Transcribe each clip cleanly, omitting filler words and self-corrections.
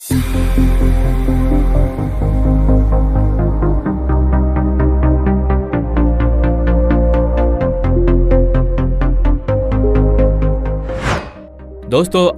दोस्तों,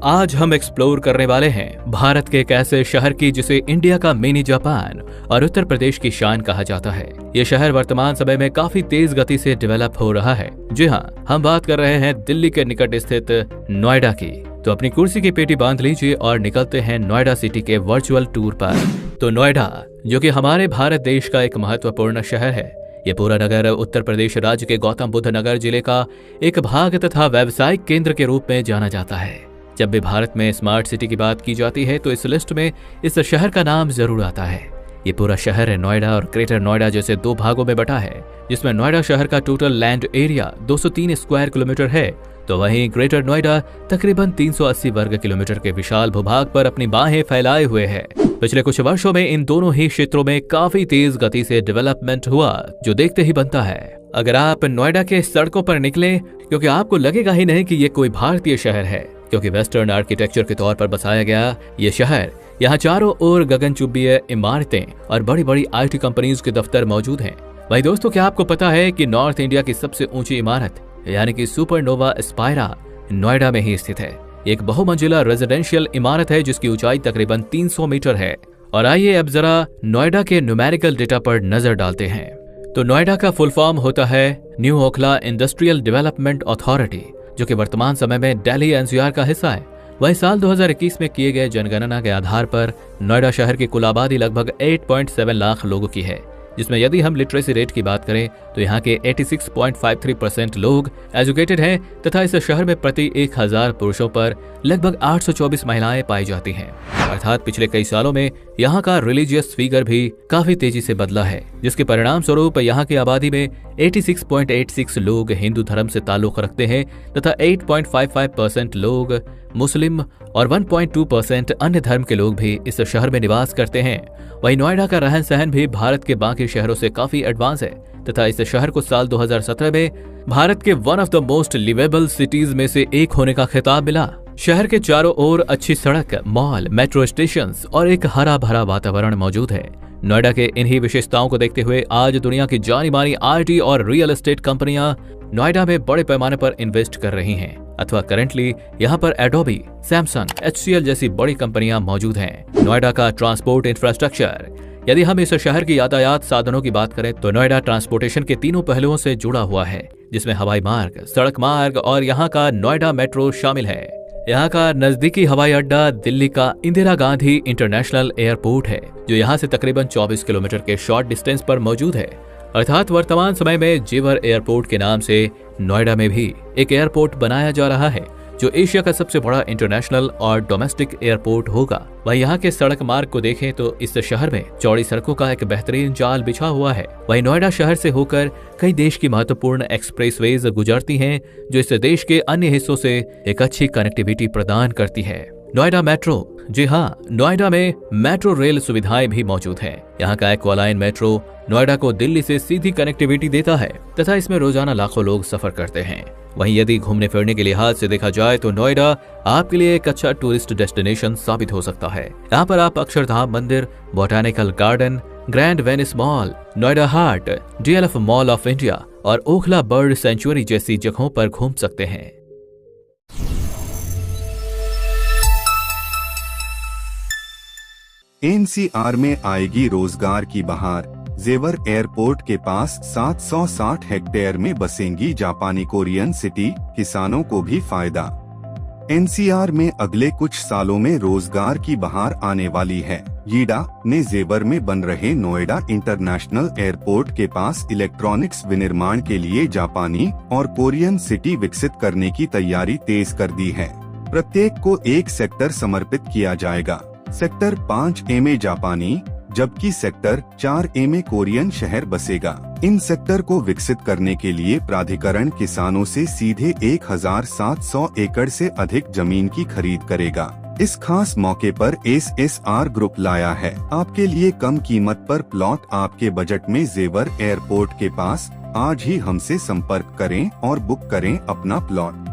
आज हम एक्सप्लोर करने वाले हैं भारत के एक ऐसे शहर की जिसे इंडिया का मिनी जापान और उत्तर प्रदेश की शान कहा जाता है। ये शहर वर्तमान समय में काफी तेज गति से डेवलप हो रहा है। जी हाँ, हम बात कर रहे हैं दिल्ली के निकट स्थित नोएडा की। तो अपनी कुर्सी की पेटी बांध लीजिए और निकलते हैं नोएडा सिटी के वर्चुअल टूर पर। तो नोएडा, जो कि हमारे भारत देश का एक महत्वपूर्ण शहर है, ये पूरा नगर उत्तर प्रदेश राज्य के गौतम बुद्ध नगर जिले का एक भाग तथा व्यावसायिक केंद्र के रूप में जाना जाता है। जब भी भारत में स्मार्ट सिटी की बात की जाती है तो इस लिस्ट में इस शहर का नाम जरूर आता है। ये पूरा शहर है नोएडा और ग्रेटर नोएडा जैसे दो भागों में बटा है, जिसमें नोएडा शहर का total land area 203 square kilometre है, तो वहीं ग्रेटर नोएडा तकरीबन 380 वर्ग किलोमीटर के विशाल भूभाग पर अपनी बाहें फैलाए हुए है। पिछले कुछ वर्षों में इन दोनों ही क्षेत्रों में काफी तेज गति से डेवलपमेंट हुआ, जो देखते ही बनता है। अगर आप नोएडा के सड़कों पर निकले, क्योंकि आपको लगेगा ही नहीं कि ये कोई भारतीय शहर है, क्योंकि वेस्टर्न आर्किटेक्चर के तौर पर बसाया गया ये शहर, यहाँ चारों ओर गगनचुंबीय इमारतें और बड़ी बड़ी IT कंपनीज के दफ्तर मौजूद हैं। भाई दोस्तों, क्या आपको पता है कि नॉर्थ इंडिया की सबसे ऊंची इमारत यानी कि सुपरनोवा स्पायरा नोएडा में ही स्थित है। एक बहुमंजिला रेजिडेंशियल इमारत है जिसकी ऊंचाई तकरीबन 300 मीटर है। और आइए अब जरा नोएडा के न्यूमेरिकल डेटा पर नजर डालते हैं। तो नोएडा का फुल फॉर्म होता है new Okhla industrial development authority, जो कि वर्तमान समय में दिल्ली NCR का हिस्सा है। वही साल 2021 में किए गए जनगणना के आधार पर नोएडा शहर की कुल आबादी लगभग 8.7 लाख लोगों की है, जिसमें यदि हम लिटरेसी रेट की बात करें तो यहाँ के 86.53% लोग एजुकेटेड हैं तथा इस शहर में प्रति 1000 पुरुषों पर लगभग 824 महिलाएं पाई जाती हैं। अर्थात पिछले कई सालों में यहाँ का रिलीजियस फिगर भी काफी तेजी से बदला है, जिसके परिणाम स्वरूप यहाँ की आबादी में 86.86 लोग हिंदू धर्म से ताल्लुक रखते हैं तथा 8.55% लोग मुस्लिम और 1.2% अन्य धर्म के लोग भी इस शहर में निवास करते हैं। वहीं नोएडा का रहन सहन भी भारत के बाकी शहरों से काफी एडवांस है तथा इस शहर को साल 2017 में भारत के one of the most liveable cities में से एक होने का खिताब मिला। शहर के चारों ओर अच्छी सड़क, मॉल, मेट्रो स्टेशन और एक हरा भरा वातावरण मौजूद है। नोएडा के इन्हीं विशेषताओं को देखते हुए आज दुनिया की जानी मानी IT और रियल एस्टेट कंपनियां नोएडा में बड़े पैमाने पर इन्वेस्ट कर रही हैं, अथवा करंटली यहाँ पर एडोबी, सैमसंग, HCL जैसी बड़ी कंपनियां मौजूद हैं। नोएडा का ट्रांसपोर्ट इंफ्रास्ट्रक्चर, यदि हम इस शहर की यातायात साधनों की बात करें तो नोएडा ट्रांसपोर्टेशन के तीनों पहलुओं से जुड़ा हुआ है, जिसमें हवाई मार्ग, सड़क मार्ग और यहाँ का नोएडा मेट्रो शामिल है। यहाँ का नजदीकी हवाई अड्डा दिल्ली का इंदिरा गांधी इंटरनेशनल एयरपोर्ट है, जो यहाँ से तकरीबन 24 किलोमीटर के शॉर्ट डिस्टेंस पर मौजूद है। अर्थात वर्तमान समय में जेवर एयरपोर्ट के नाम से नोएडा में भी एक एयरपोर्ट बनाया जा रहा है, जो एशिया का सबसे बड़ा इंटरनेशनल और डोमेस्टिक एयरपोर्ट होगा। वहीं यहाँ के सड़क मार्ग को देखें तो इस शहर में चौड़ी सड़कों का एक बेहतरीन जाल बिछा हुआ है। वहीं नोएडा शहर से होकर कई देश की महत्वपूर्ण एक्सप्रेसवेज गुजरती हैं, जो इस देश के अन्य हिस्सों से एक अच्छी कनेक्टिविटी प्रदान करती है। नोएडा मेट्रो, जी हाँ, नोएडा में मेट्रो रेल सुविधाएं भी मौजूद हैं। यहाँ का एक्वालाइन मेट्रो नोएडा को दिल्ली से सीधी कनेक्टिविटी देता है तथा इसमें रोजाना लाखों लोग सफर करते हैं। वहीं यदि घूमने फिरने के लिहाज से देखा जाए तो नोएडा आपके लिए एक अच्छा टूरिस्ट डेस्टिनेशन साबित हो सकता है। यहाँ पर आप अक्षरधाम मंदिर, botanical garden, grand Venice mall, Noida heart, DLF mall of India और ओखला बर्ड सेंचुरी जैसी जगहों पर घूम सकते हैं। NCR में आएगी रोजगार की बहार। जेवर एयरपोर्ट के पास 760 हेक्टेयर में बसेंगी जापानी कोरियन सिटी, किसानों को भी फायदा। NCR में अगले कुछ सालों में रोजगार की बहार आने वाली है। यीडा ने जेवर में बन रहे नोएडा इंटरनेशनल एयरपोर्ट के पास इलेक्ट्रॉनिक्स विनिर्माण के लिए जापानी और कोरियन सिटी विकसित करने की तैयारी तेज कर दी है। प्रत्येक को एक सेक्टर समर्पित किया जाएगा। सेक्टर 5A में जापानी जबकि सेक्टर 4A में कोरियन शहर बसेगा। इन सेक्टर को विकसित करने के लिए प्राधिकरण किसानों से सीधे 1700 एकड़ से अधिक जमीन की खरीद करेगा। इस खास मौके पर SSR ग्रुप लाया है आपके लिए कम कीमत पर प्लॉट आपके बजट में। जेवर एयरपोर्ट के पास आज ही हमसे संपर्क करें और बुक करें अपना प्लॉट।